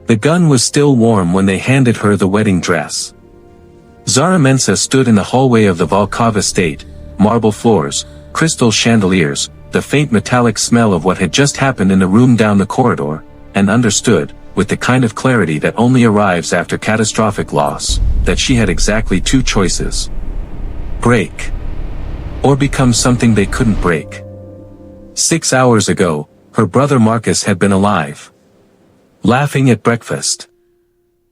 The gun was still warm when they handed her the wedding dress. Zara Mensah stood in the hallway of the Volkov estate, marble floors, crystal chandeliers, the faint metallic smell of what had just happened in the room down the corridor, and understood, with the kind of clarity that only arrives after catastrophic loss, that she had exactly two choices. Break. Or become something they couldn't break. 6 hours ago, her brother Marcus had been alive. Laughing at breakfast.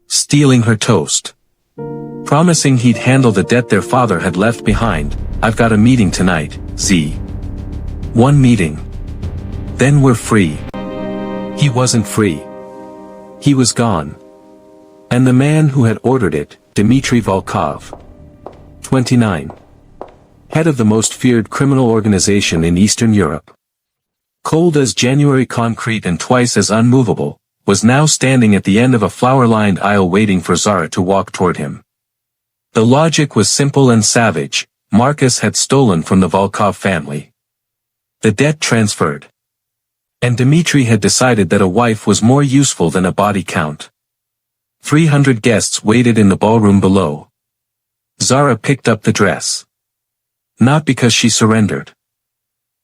Stealing her toast. Promising he'd handle the debt their father had left behind. I've got a meeting tonight, Z. One meeting. Then we're free. He wasn't free. He was gone. And the man who had ordered it, Dmitry Volkov. 29. Head of the most feared criminal organization in Eastern Europe. Cold as January concrete and twice as unmovable, was now standing at the end of a flower-lined aisle waiting for Zara to walk toward him. The logic was simple and savage. Marcus had stolen from the Volkov family. The debt transferred. And Dmitry had decided that a wife was more useful than a body count. 300 guests waited in the ballroom below. Zara picked up the dress. Not because she surrendered.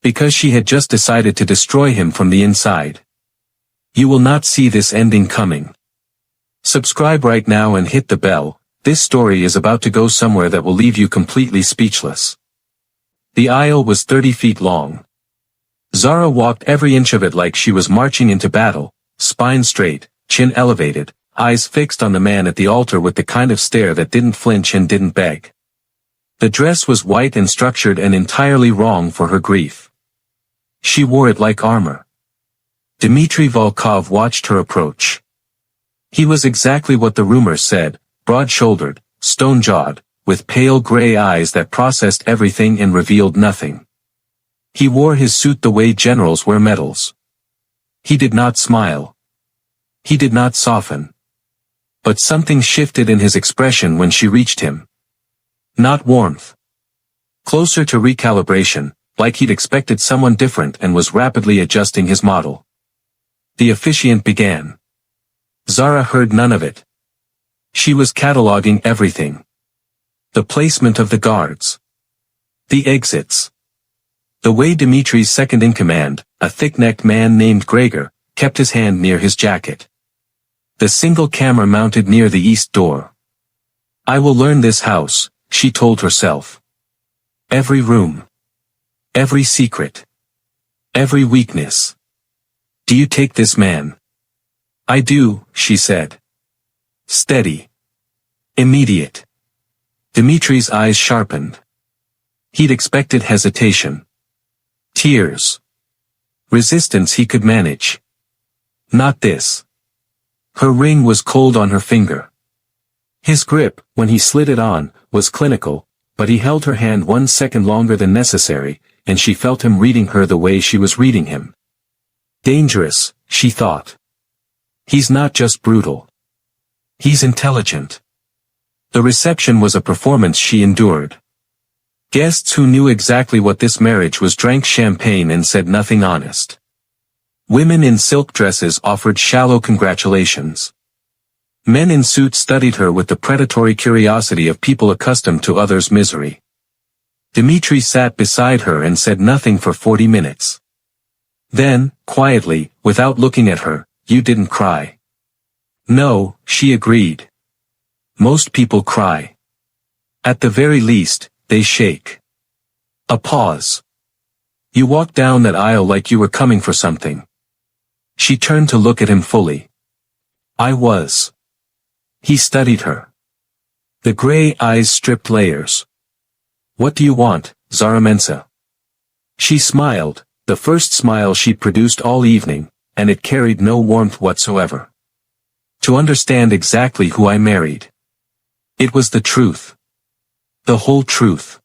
Because she had just decided to destroy him from the inside. You will not see this ending coming. Subscribe right now and hit the bell. This story is about to go somewhere that will leave you completely speechless. The aisle was 30 feet long. Zara walked every inch of it like she was marching into battle, spine straight, chin elevated, eyes fixed on the man at the altar with the kind of stare that didn't flinch and didn't beg. The dress was white and structured and entirely wrong for her grief. She wore it like armor. Dmitry Volkov watched her approach. He was exactly what the rumors said, broad-shouldered, stone-jawed, with pale gray eyes that processed everything and revealed nothing. He wore his suit the way generals wear medals. He did not smile. He did not soften. But something shifted in his expression when she reached him. Not warmth. Closer to recalibration, like he'd expected someone different and was rapidly adjusting his model. The officiant began. Zara heard none of it. She was cataloging everything. The placement of the guards. The exits. The way Dmitry's second-in-command, a thick-necked man named Gregor, kept his hand near his jacket. The single camera mounted near the east door. I will learn this house, she told herself. Every room. Every secret. Every weakness. Do you take this man? I do, she said. Steady. Immediate. Dmitry's eyes sharpened. He'd expected hesitation. Tears. Resistance he could manage. Not this. Her ring was cold on her finger. His grip, when he slid it on, was clinical, but he held her hand 1 second longer than necessary, and she felt him reading her the way she was reading him. Dangerous, she thought. He's not just brutal. He's intelligent. The reception was a performance she endured. Guests who knew exactly what this marriage was drank champagne and said nothing honest. Women in silk dresses offered shallow congratulations. Men in suits studied her with the predatory curiosity of people accustomed to others' misery. Dmitry sat beside her and said nothing for 40 minutes. Then, quietly, without looking at her, you didn't cry. No, she agreed. Most people cry. At the very least, they shake. A pause. You walked down that aisle like you were coming for something. She turned to look at him fully. I was. He studied her. The gray eyes stripped layers. What do you want, Zara Mensah? She smiled, the first smile she'd produced all evening, and it carried no warmth whatsoever. To understand exactly who I married. It was the truth. The whole truth.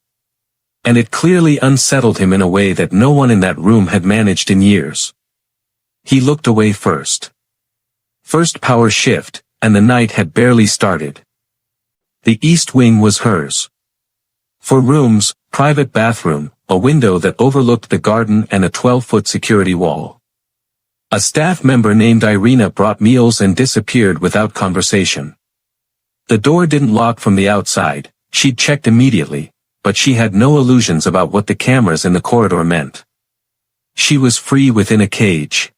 And it clearly unsettled him in a way that no one in that room had managed in years. He looked away first. First power shift, and the night had barely started. The east wing was hers. 4 rooms, private bathroom, a window that overlooked the garden and a 12-foot security wall. A staff member named Irina brought meals and disappeared without conversation. The door didn't lock from the outside, she'd checked immediately, but she had no illusions about what the cameras in the corridor meant. She was free within a cage.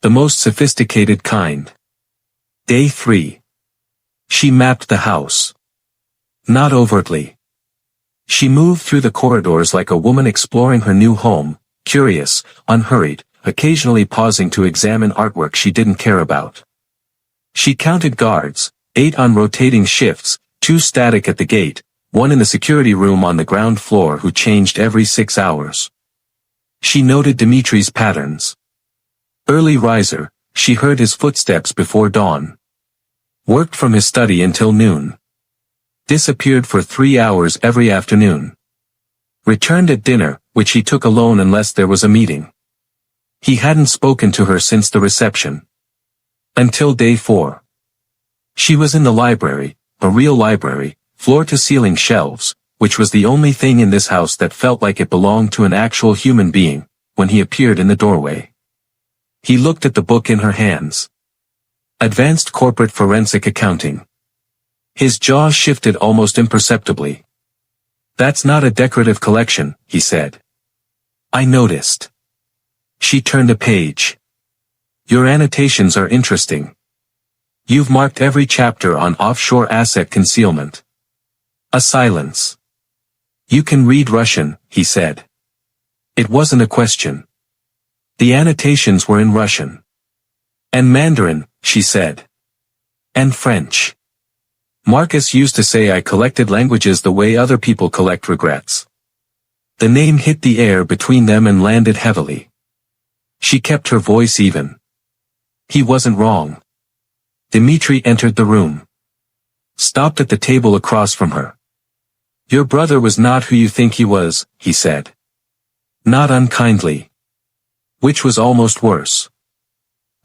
The most sophisticated kind. Day 3. She mapped the house. Not overtly. She moved through the corridors like a woman exploring her new home, curious, unhurried, occasionally pausing to examine artwork she didn't care about. She counted guards, 8 on rotating shifts, 2 static at the gate, 1 in the security room on the ground floor who changed every 6 hours. She noted Dimitri's patterns. Early riser, she heard his footsteps before dawn. Worked from his study until noon. Disappeared for 3 hours every afternoon. Returned at dinner, which he took alone unless there was a meeting. He hadn't spoken to her since the reception. Until day 4. She was in the library, a real library, floor-to-ceiling shelves, which was the only thing in this house that felt like it belonged to an actual human being, when he appeared in the doorway. He looked at the book in her hands. Advanced Corporate Forensic Accounting. His jaw shifted almost imperceptibly. That's not a decorative collection, he said. I noticed. She turned a page. Your annotations are interesting. You've marked every chapter on offshore asset concealment. A silence. You can read Russian, he said. It wasn't a question. The annotations were in Russian. And Mandarin, she said. And French. Marcus used to say I collected languages the way other people collect regrets. The name hit the air between them and landed heavily. She kept her voice even. He wasn't wrong. Dimitri entered the room. Stopped at the table across from her. Your brother was not who you think he was, he said. Not unkindly. Which was almost worse.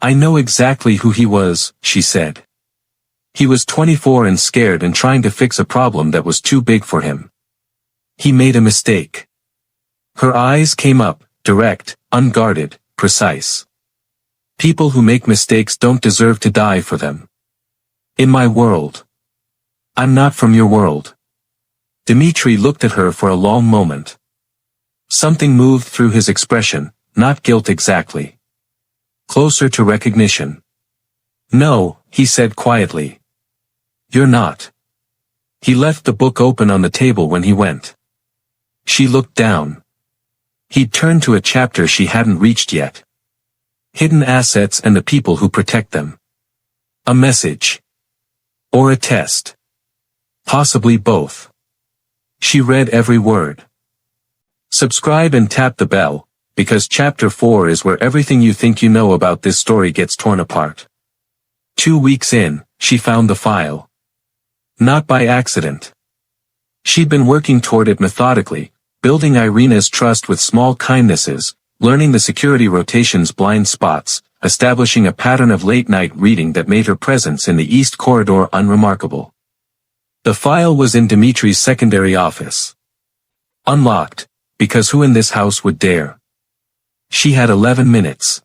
I know exactly who he was, she said. He was 24 and scared and trying to fix a problem that was too big for him. He made a mistake. Her eyes came up, direct, unguarded, precise. People who make mistakes don't deserve to die for them. In my world. I'm not from your world. Dimitri looked at her for a long moment. Something moved through his expression, not guilt exactly. Closer to recognition. No, he said quietly. You're not. He left the book open on the table when he went. She looked down. He'd turned to a chapter she hadn't reached yet. Hidden assets and the people who protect them. A message. Or a test. Possibly both. She read every word. Subscribe and tap the bell, because chapter 4 is where everything you think you know about this story gets torn apart. 2 weeks in, she found the file. Not by accident. She'd been working toward it methodically, building Irina's trust with small kindnesses, learning the security rotation's blind spots, establishing a pattern of late-night reading that made her presence in the East Corridor unremarkable. The file was in Dimitri's secondary office. Unlocked, because who in this house would dare? She had 11 minutes.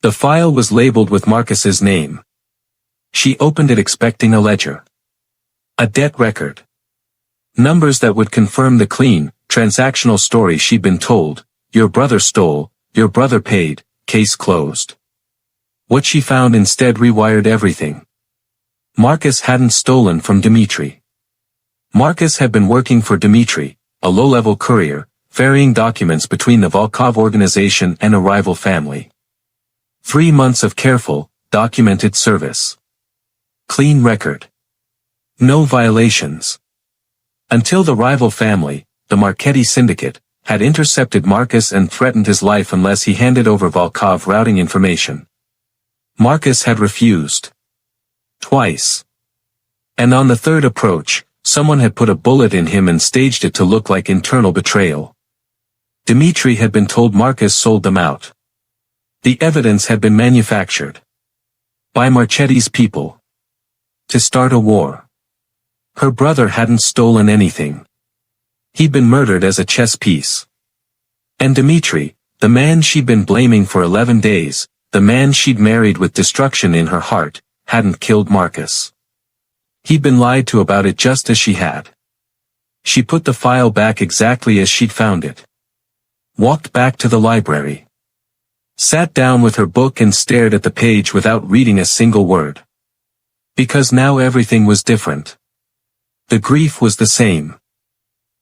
The file was labeled with Marcus's name. She opened it expecting a ledger. A debt record. Numbers that would confirm the clean, transactional story she'd been told. Your brother stole, your brother paid, case closed. What she found instead rewired everything. Marcus hadn't stolen from Dimitri. Marcus had been working for Dimitri, a low-level courier, ferrying documents between the Volkov organization and a rival family. 3 months of careful, documented service. Clean record. No violations. Until the rival family, the Marchetti Syndicate, had intercepted Marcus and threatened his life unless he handed over Volkov routing information. Marcus had refused. Twice. And on the third approach, someone had put a bullet in him and staged it to look like internal betrayal. Dimitri had been told Marcus sold them out. The evidence had been manufactured. By Marchetti's people. To start a war. Her brother hadn't stolen anything. He'd been murdered as a chess piece. And Dimitri, the man she'd been blaming for 11 days, the man she'd married with destruction in her heart, hadn't killed Marcus. He'd been lied to about it just as she had. She put the file back exactly as she'd found it. Walked back to the library. Sat down with her book and stared at the page without reading a single word. Because now everything was different. The grief was the same.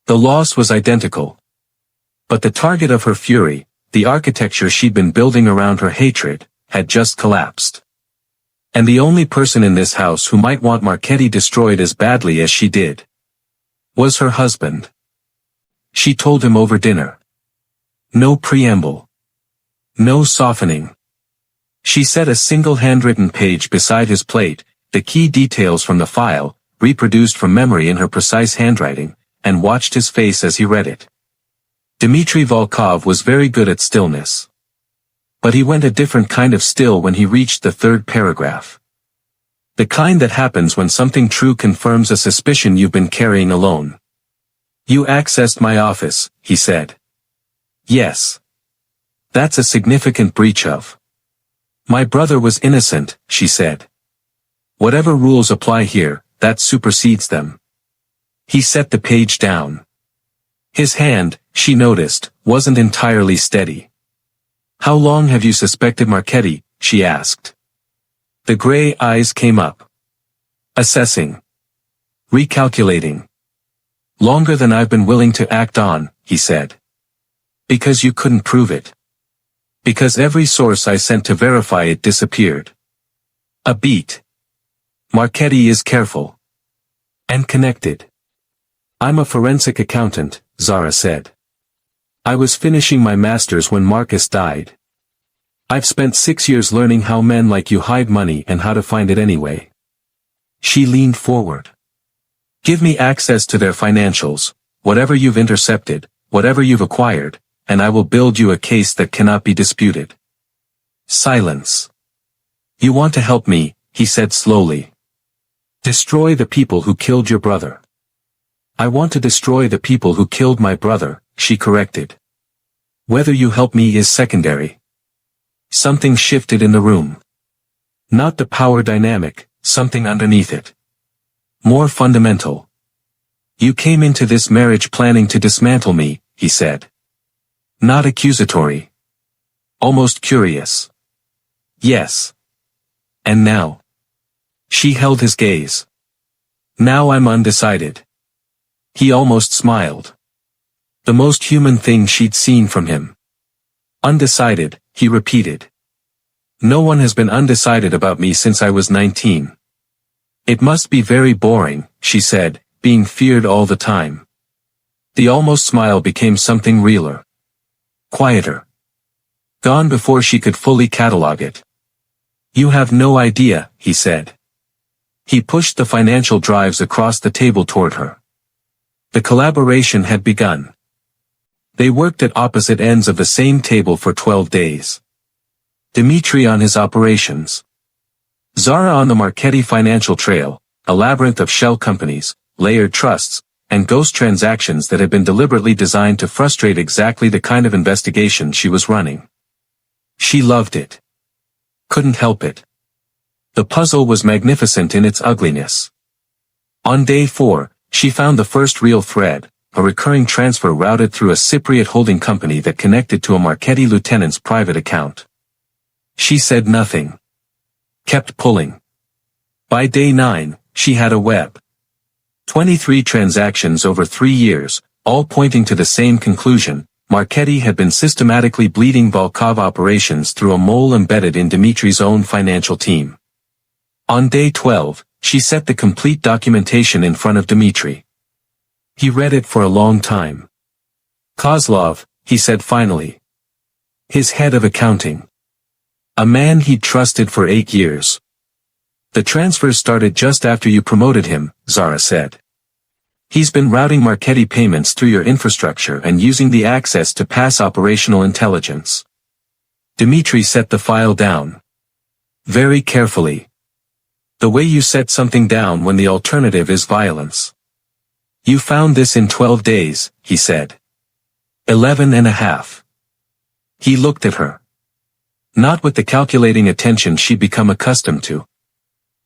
The loss was identical. But the target of her fury, the architecture she'd been building around her hatred, had just collapsed. And the only person in this house who might want Marchetti destroyed as badly as she did was her husband. She told him over dinner. No preamble. No softening. She set a single handwritten page beside his plate, the key details from the file, reproduced from memory in her precise handwriting, and watched his face as he read it. Dmitry Volkov was very good at stillness. But he went a different kind of still when he reached the third paragraph. The kind that happens when something true confirms a suspicion you've been carrying alone. You accessed my office, he said. Yes. That's a significant breach of. My brother was innocent, she said. Whatever rules apply here, that supersedes them. He set the page down. His hand, she noticed, wasn't entirely steady. How long have you suspected Marchetti? She asked. The gray eyes came up. Assessing. Recalculating. Longer than I've been willing to act on, he said. Because you couldn't prove it. Because every source I sent to verify it disappeared. A beat. Marchetti is careful. And connected. I'm a forensic accountant, Zara said. I was finishing my master's when Marcus died. I've spent 6 years learning how men like you hide money and how to find it anyway. She leaned forward. Give me access to their financials, whatever you've intercepted, whatever you've acquired, and I will build you a case that cannot be disputed. Silence. You want to help me, he said slowly. Destroy the people who killed your brother. I want to destroy the people who killed my brother, she corrected. Whether you help me is secondary. Something shifted in the room. Not the power dynamic, something underneath it. More fundamental. You came into this marriage planning to dismantle me, he said. Not accusatory. Almost curious. Yes. And now? She held his gaze. Now I'm undecided. He almost smiled. The most human thing she'd seen from him. Undecided, he repeated. No one has been undecided about me since I was 19. It must be very boring, she said, being feared all the time. The almost smile became something realer. Quieter. Gone before she could fully catalog it. You have no idea, he said. He pushed the financial drives across the table toward her. The collaboration had begun. They worked at opposite ends of the same table for 12 days. Dmitry on his operations. Zara on the Marchetti financial trail, a labyrinth of shell companies, layered trusts, and ghost transactions that had been deliberately designed to frustrate exactly the kind of investigation she was running. She loved it. Couldn't help it. The puzzle was magnificent in its ugliness. On day 4, she found the first real thread, a recurring transfer routed through a Cypriot holding company that connected to a Marchetti lieutenant's private account. She said nothing. Kept pulling. By day 9, she had a web. 23 transactions over 3 years, all pointing to the same conclusion. Marchetti had been systematically bleeding Volkov operations through a mole embedded in Dmitry's own financial team. On day 12, she set the complete documentation in front of Dmitry. He read it for a long time. Kozlov, he said finally. His head of accounting. A man he'd trusted for 8 years. The transfers started just after you promoted him, Zara said. He's been routing Marchetti payments through your infrastructure and using the access to pass operational intelligence. Dmitry set the file down. Very carefully. The way you set something down when the alternative is violence. You found this in 12 days, he said. 11 and a half. He looked at her. Not with the calculating attention she'd become accustomed to.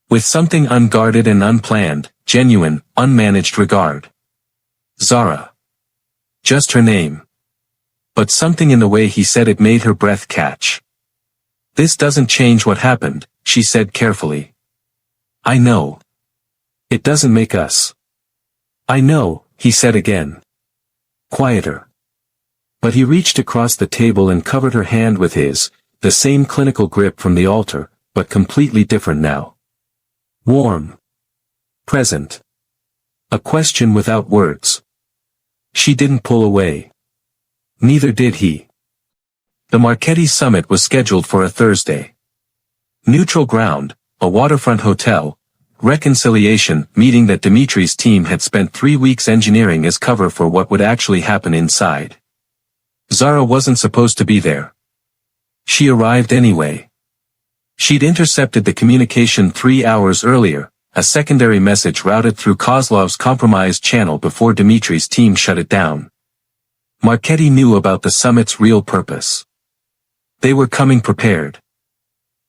With something unguarded and unplanned, genuine, unmanaged regard. Zara. Just her name. But something in the way he said it made her breath catch. This doesn't change what happened, she said carefully. I know. It doesn't make us. I know, he said again. Quieter. But he reached across the table and covered her hand with his, the same clinical grip from the altar, but completely different now. Warm. Present. A question without words. She didn't pull away. Neither did he. The Marchetti summit was scheduled for a Thursday. Neutral ground, a waterfront hotel, reconciliation meeting that Dimitri's team had spent 3 weeks engineering as cover for what would actually happen inside. Zara wasn't supposed to be there. She arrived anyway. She'd intercepted the communication 3 hours earlier, a secondary message routed through Kozlov's compromised channel before Dimitri's team shut it down. Marchetti knew about the summit's real purpose. They were coming prepared.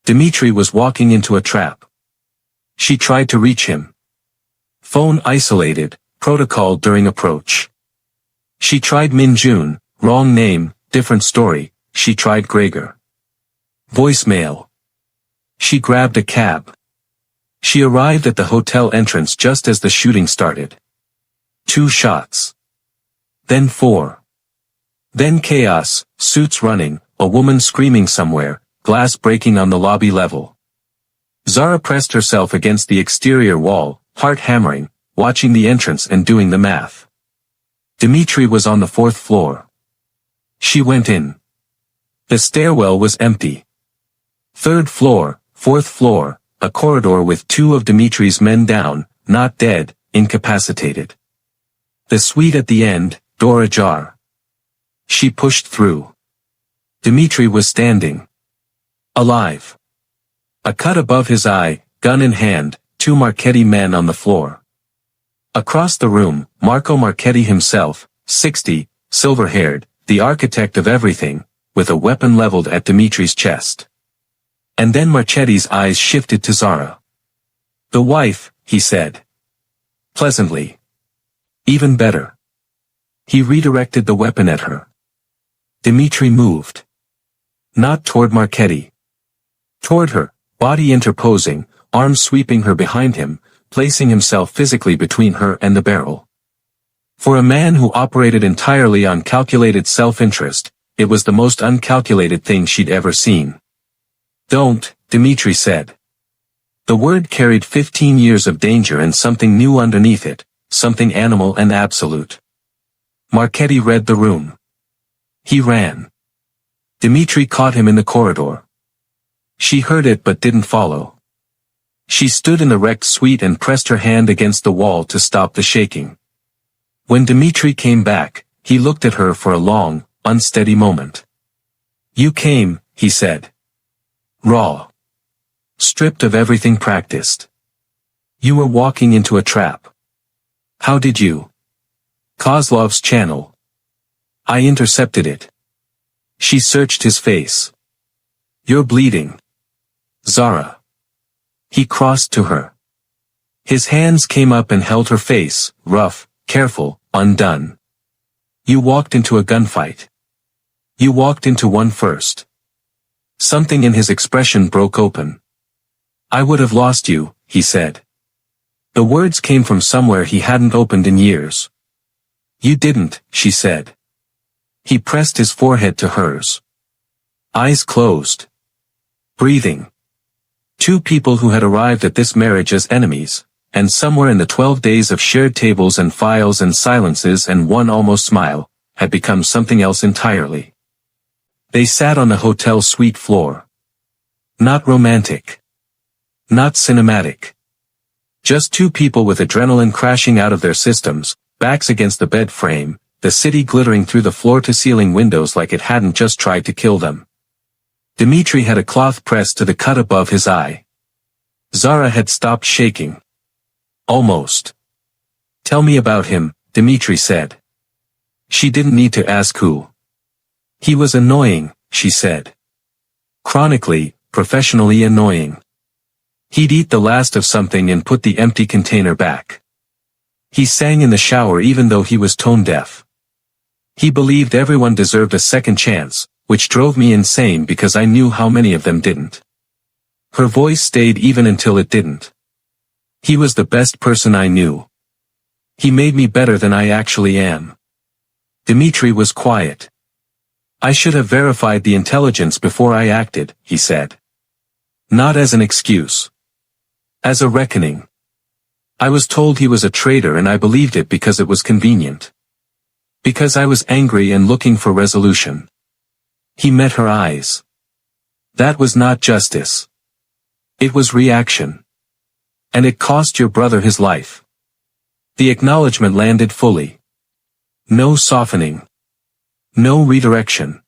Dimitri was walking into a trap. She tried to reach him. Phone isolated, protocol during approach. She tried Min Jun, wrong name, different story, she tried Gregor. Voicemail. She grabbed a cab. She arrived at the hotel entrance just as the shooting started. 2 shots. Then 4. Then chaos, suits running, a woman screaming somewhere, glass breaking on the lobby level. Zara pressed herself against the exterior wall, heart hammering, watching the entrance and doing the math. Dimitri was on the 4th floor. She went in. The stairwell was empty. 3rd floor, 4th floor, a corridor with 2 of Dimitri's men down, not dead, incapacitated. The suite at the end, door ajar. She pushed through. Dimitri was standing. Alive. A cut above his eye, gun in hand, 2 Marchetti men on the floor. Across the room, Marco Marchetti himself, 60, silver-haired, the architect of everything, with a weapon leveled at Dimitri's chest. And then Marchetti's eyes shifted to Zara. The wife, he said. Pleasantly. Even better. He redirected the weapon at her. Dimitri moved. Not toward Marchetti. Toward her, body interposing, arms sweeping her behind him, placing himself physically between her and the barrel. For a man who operated entirely on calculated self-interest, it was the most uncalculated thing she'd ever seen. Don't, Dimitri said. The word carried 15 years of danger and something new underneath it, something animal and absolute. Marchetti read the room. He ran. Dimitri caught him in the corridor. She heard it but didn't follow. She stood in the wrecked suite and pressed her hand against the wall to stop the shaking. When Dimitri came back, he looked at her for a long, unsteady moment. You came, he said. Raw. Stripped of everything practiced. You were walking into a trap. How did you? Kozlov's channel. I intercepted it. She searched his face. You're bleeding. Zara. He crossed to her. His hands came up and held her face, rough, careful, undone. You walked into a gunfight. You walked into one first. Something in his expression broke open. I would have lost you, he said. The words came from somewhere he hadn't opened in years. You didn't, she said. He pressed his forehead to hers. Eyes closed. Breathing. 2 people who had arrived at this marriage as enemies, and somewhere in the 12 days of shared tables and files and silences and one almost smile, had become something else entirely. They sat on the hotel suite floor. Not romantic. Not cinematic. Just 2 people with adrenaline crashing out of their systems, backs against the bed frame, the city glittering through the floor-to-ceiling windows like it hadn't just tried to kill them. Dimitri had a cloth pressed to the cut above his eye. Zara had stopped shaking. Almost. Tell me about him, Dimitri said. She didn't need to ask who. He was annoying, she said. Chronically, professionally annoying. He'd eat the last of something and put the empty container back. He sang in the shower even though he was tone deaf. He believed everyone deserved a second chance, which drove me insane because I knew how many of them didn't. Her voice stayed even until it didn't. He was the best person I knew. He made me better than I actually am. Dmitri was quiet. I should have verified the intelligence before I acted, he said. Not as an excuse. As a reckoning. I was told he was a traitor and I believed it because it was convenient. Because I was angry and looking for resolution. He met her eyes. That was not justice. It was reaction. And it cost your brother his life. The acknowledgement landed fully. No softening. No redirection.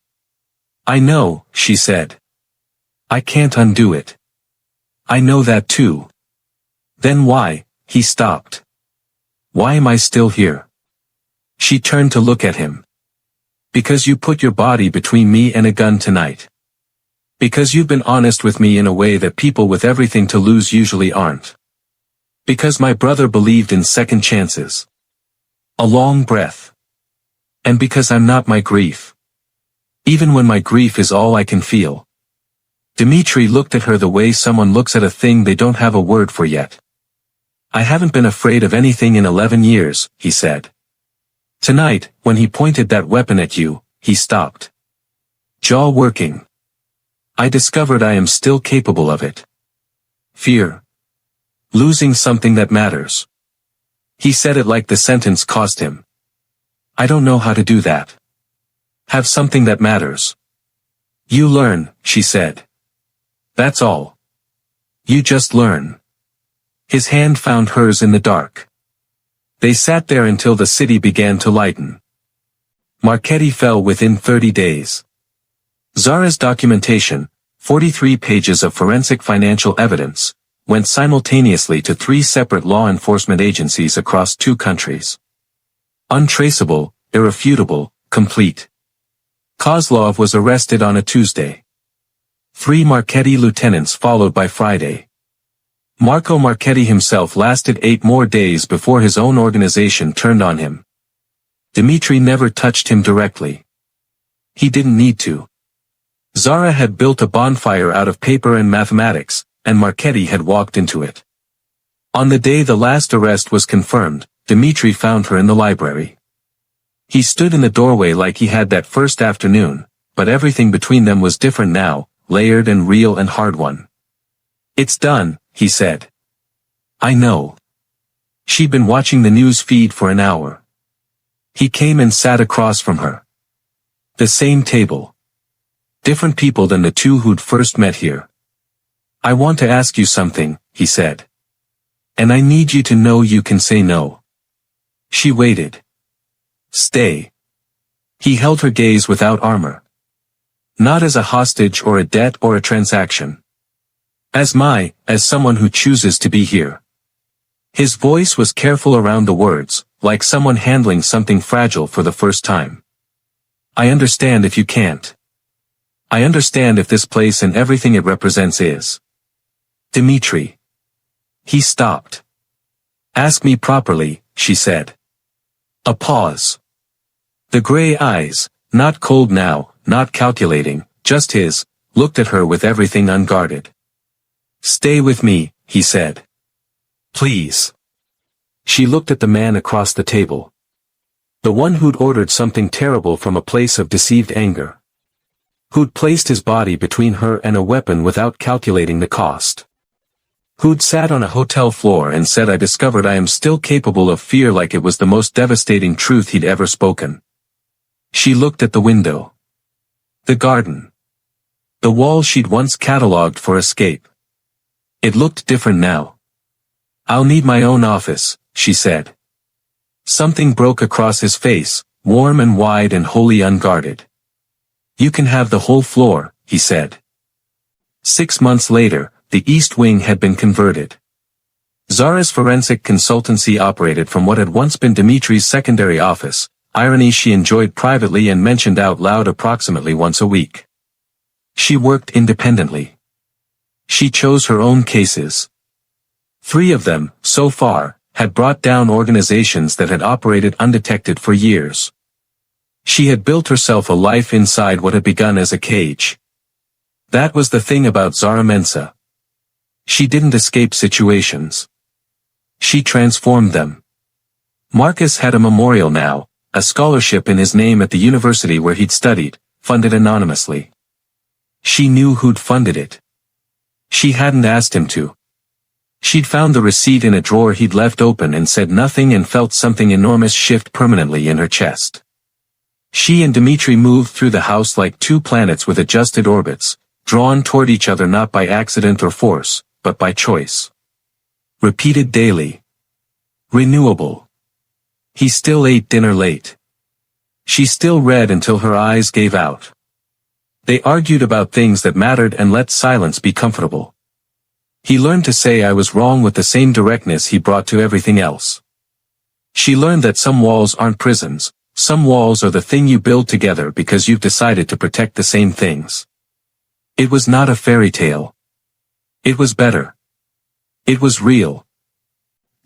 I know, she said. I can't undo it. I know that too. Then why? He stopped. Why am I still here? She turned to look at him. Because you put your body between me and a gun tonight. Because you've been honest with me in a way that people with everything to lose usually aren't. Because my brother believed in second chances. A long breath. And because I'm not my grief. Even when my grief is all I can feel. Dmitri looked at her the way someone looks at a thing they don't have a word for yet. I haven't been afraid of anything in 11 years, he said. Tonight, when he pointed that weapon at you, he stopped. Jaw working. I discovered I am still capable of it. Fear. Losing something that matters. He said it like the sentence cost him. I don't know how to do that. Have something that matters. You learn, she said. That's all. You just learn. His hand found hers in the dark. They sat there until the city began to lighten. Marchetti fell within 30 days. Zara's documentation, 43 pages of forensic financial evidence, went simultaneously to 3 separate law enforcement agencies across 2 countries. Untraceable, irrefutable, complete. Kozlov was arrested on a Tuesday. 3 Marchetti lieutenants followed by Friday. Marco Marchetti himself lasted 8 more days before his own organization turned on him. Dmitri never touched him directly. He didn't need to. Zara had built a bonfire out of paper and mathematics, and Marchetti had walked into it. On the day the last arrest was confirmed, Dmitri found her in the library. He stood in the doorway like he had that first afternoon, but everything between them was different now, layered and real and hard-won. It's done, he said. I know. She'd been watching the news feed for an hour. He came and sat across from her. The same table. Different people than the 2 who'd first met here. I want to ask you something, he said. And I need you to know you can say no. She waited. Stay. He held her gaze without armor. Not as a hostage or a debt or a transaction. As someone who chooses to be here. His voice was careful around the words, like someone handling something fragile for the first time. I understand if you can't. I understand if this place and everything it represents is. Dmitri. He stopped. Ask me properly, she said. A pause. The gray eyes, not cold now, not calculating, just his, looked at her with everything unguarded. Stay with me, he said. Please. She looked at the man across the table. The one who'd ordered something terrible from a place of deceived anger. Who'd placed his body between her and a weapon without calculating the cost. Who'd sat on a hotel floor and said I discovered I am still capable of fear like it was the most devastating truth he'd ever spoken. She looked at the window. The garden. The wall she'd once catalogued for escape. It looked different now. I'll need my own office, she said. Something broke across his face, warm and wide and wholly unguarded. You can have the whole floor, he said. 6 months later, the East Wing had been converted. Zara's forensic consultancy operated from what had once been Dmitri's secondary office, irony she enjoyed privately and mentioned out loud approximately once a week. She worked independently. She chose her own cases. 3 of them, so far, had brought down organizations that had operated undetected for years. She had built herself a life inside what had begun as a cage. That was the thing about Zara Mensa. She didn't escape situations. She transformed them. Marcus had a memorial now, a scholarship in his name at the university where he'd studied, funded anonymously. She knew who'd funded it. She hadn't asked him to. She'd found the receipt in a drawer he'd left open and said nothing and felt something enormous shift permanently in her chest. She and Dmitri moved through the house like 2 planets with adjusted orbits, drawn toward each other not by accident or force, but by choice. Repeated daily. Renewable. He still ate dinner late. She still read until her eyes gave out. They argued about things that mattered and let silence be comfortable. He learned to say I was wrong with the same directness he brought to everything else. She learned that some walls aren't prisons, some walls are the thing you build together because you've decided to protect the same things. It was not a fairy tale. It was better. It was real.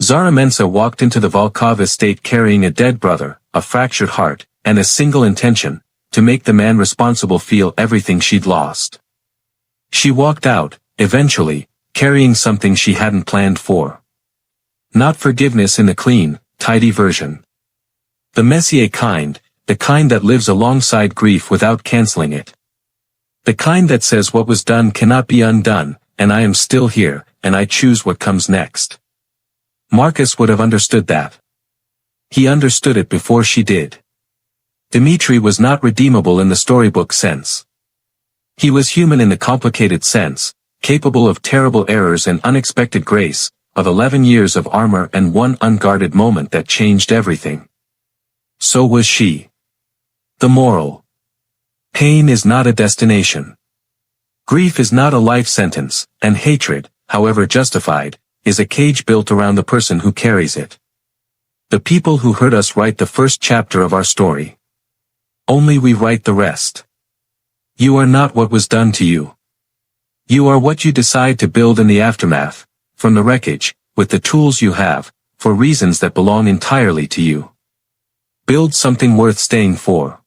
Zara Mensa walked into the Volkov estate carrying a dead brother, a fractured heart, and a single intention, to make the man responsible feel everything she'd lost. She walked out, eventually, carrying something she hadn't planned for. Not forgiveness in the clean, tidy version. The Messier kind, the kind that lives alongside grief without canceling it. The kind that says what was done cannot be undone, and I am still here, and I choose what comes next. Marcus would have understood that. He understood it before she did. Dmitri was not redeemable in the storybook sense. He was human in the complicated sense, capable of terrible errors and unexpected grace, of 11 years of armor and 1 unguarded moment that changed everything. So was she. The moral. Pain is not a destination. Grief is not a life sentence, and hatred, however justified, is a cage built around the person who carries it. The people who hurt us write the first chapter of our story. Only we write the rest. You are not what was done to you. You are what you decide to build in the aftermath, from the wreckage, with the tools you have, for reasons that belong entirely to you. Build something worth staying for.